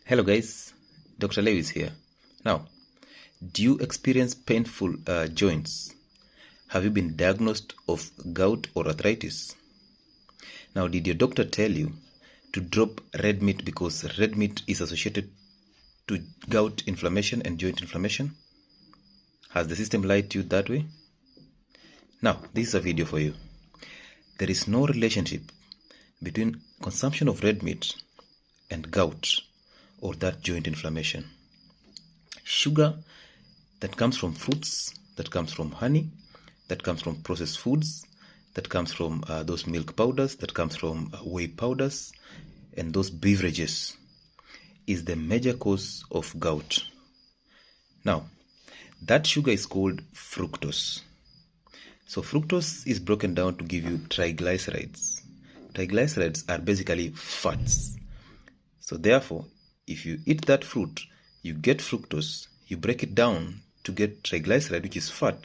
Hello guys, Dr. Lewis here. Now, do you experience painful joints? Have you been diagnosed of gout or arthritis? Now, did your doctor tell you to drop red meat because red meat is associated to gout inflammation and joint inflammation? Has the system lied to you that way? Now, this is a video for you. There is no relationship between consumption of red meat and gout or that joint inflammation. Sugar that comes from fruits, that comes from honey, that comes from processed foods, that comes from those milk powders, that comes from whey powders, and those beverages is the major cause of gout. Now, that sugar is called fructose. So fructose is broken down to give you triglycerides. Triglycerides are basically fats. So therefore, if you eat that fruit, you get fructose, you break it down to get triglyceride, which is fat,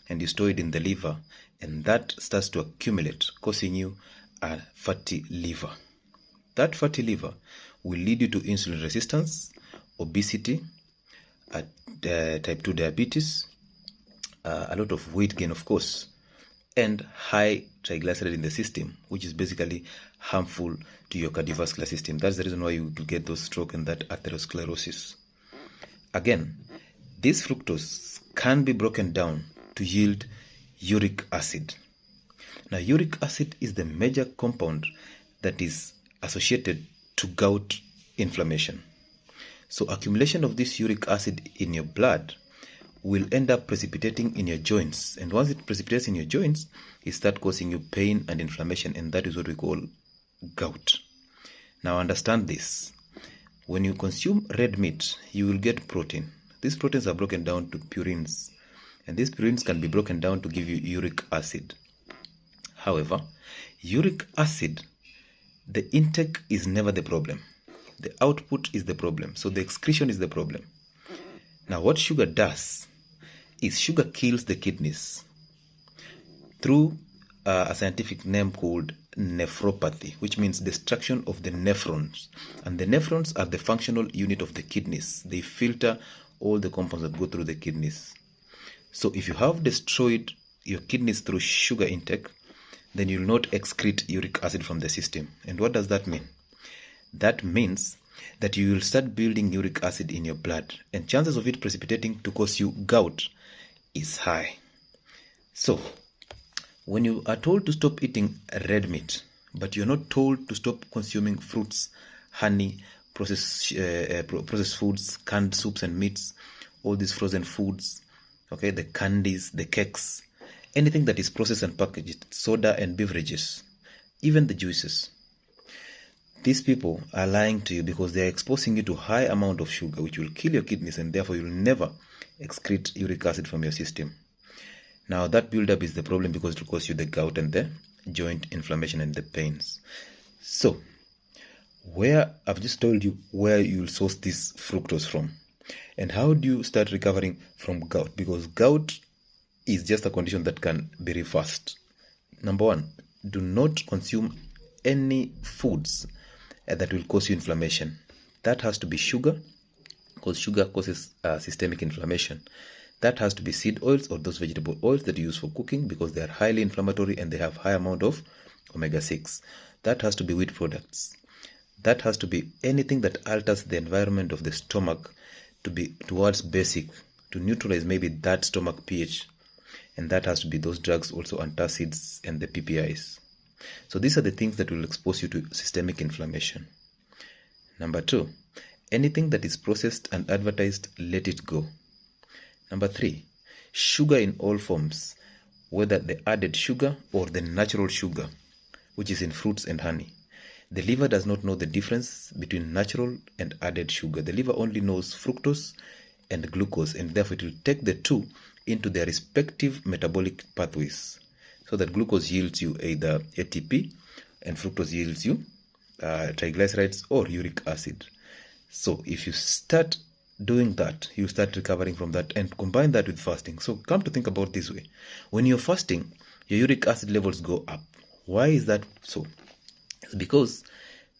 and you store it in the liver, and that starts to accumulate, causing you a fatty liver. That fatty liver will lead you to insulin resistance, obesity, type 2 diabetes, a lot of weight gain, of course, and high triglyceride in the system, which is basically harmful to your cardiovascular system. That's the reason why you will get those stroke and that atherosclerosis. Again, this fructose can be broken down to yield uric acid. Now, uric acid is the major compound that is associated to gout inflammation. So accumulation of this uric acid in your blood will end up precipitating in your joints, and once it precipitates in your joints, it starts causing you pain and inflammation, and that is what we call gout. Now understand this. When you consume red meat, you will get protein. These proteins are broken down to purines, and these purines can be broken down to give you uric acid. However, uric acid, the intake is never the problem. The output is the problem. So the excretion is the problem. Now what sugar does is sugar kills the kidneys through a scientific name called nephropathy, which means destruction of the nephrons. And the nephrons are the functional unit of the kidneys. They filter all the compounds that go through the kidneys. So if you have destroyed your kidneys through sugar intake, then you will not excrete uric acid from the system. And what does that mean? That means that you will start building uric acid in your blood, and chances of it precipitating to cause you gout is high. So when you are told to stop eating red meat, but you're not told to stop consuming fruits, honey, processed foods, canned soups and meats, all these frozen foods, okay, the candies, the cakes, anything that is processed and packaged, soda and beverages, even the juices, these people are lying to you because they are exposing you to high amount of sugar, which will kill your kidneys, and therefore you will never excrete uric acid from your system. Now that buildup is the problem because it will cause you the gout and the joint inflammation and the pains. So where I've just told you where you will source this fructose from, and how do you start recovering from gout, because gout is just a condition that can be reversed. Number one, do not consume any foods that will cause you inflammation. That has to be sugar, because sugar causes systemic inflammation. That has to be seed oils or those vegetable oils that you use for cooking, because they are highly inflammatory and they have high amount of omega-6. That has to be wheat products. That has to be anything that alters the environment of the stomach to be towards basic, to neutralize maybe that stomach pH. And that has to be those drugs, also antacids and the PPIs. So these are the things that will expose you to systemic inflammation. Number two, anything that is processed and advertised, let it go. Number three, sugar in all forms, whether the added sugar or the natural sugar, which is in fruits and honey. The liver does not know the difference between natural and added sugar. The liver only knows fructose and glucose, and therefore it will take the two into their respective metabolic pathways, so that glucose yields you either ATP and fructose yields you triglycerides or uric acid. So if you start doing that, you start recovering from that, and combine that with fasting. So come to think about this way. When you're fasting, your uric acid levels go up. Why is that so? Because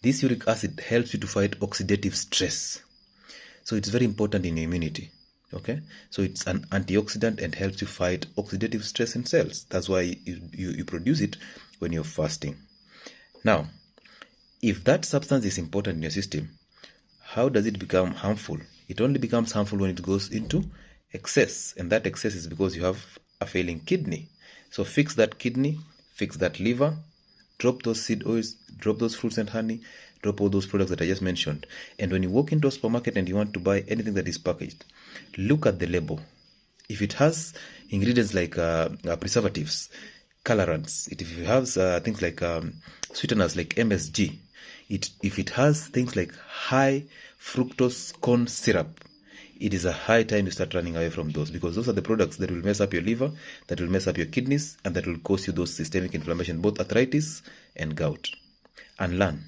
this uric acid helps you to fight oxidative stress. So it's very important in your immunity. Okay, so it's an antioxidant and helps you fight oxidative stress in cells. That's why you produce it when you're fasting. Now, if that substance is important in your system, how does it become harmful? It only becomes harmful when it goes into excess, and that excess is because you have a failing kidney. So fix that kidney, fix that liver, drop those seed oils, drop those fruits and honey, drop all those products that I just mentioned. And when you walk into a supermarket and you want to buy anything that is packaged, look at the label. If it has ingredients like preservatives, colorants, if it has things like sweeteners like MSG, if it has things like high fructose corn syrup, it is a high time to start running away from those, because those are the products that will mess up your liver, that will mess up your kidneys, and that will cause you those systemic inflammation, both arthritis and gout. And learn.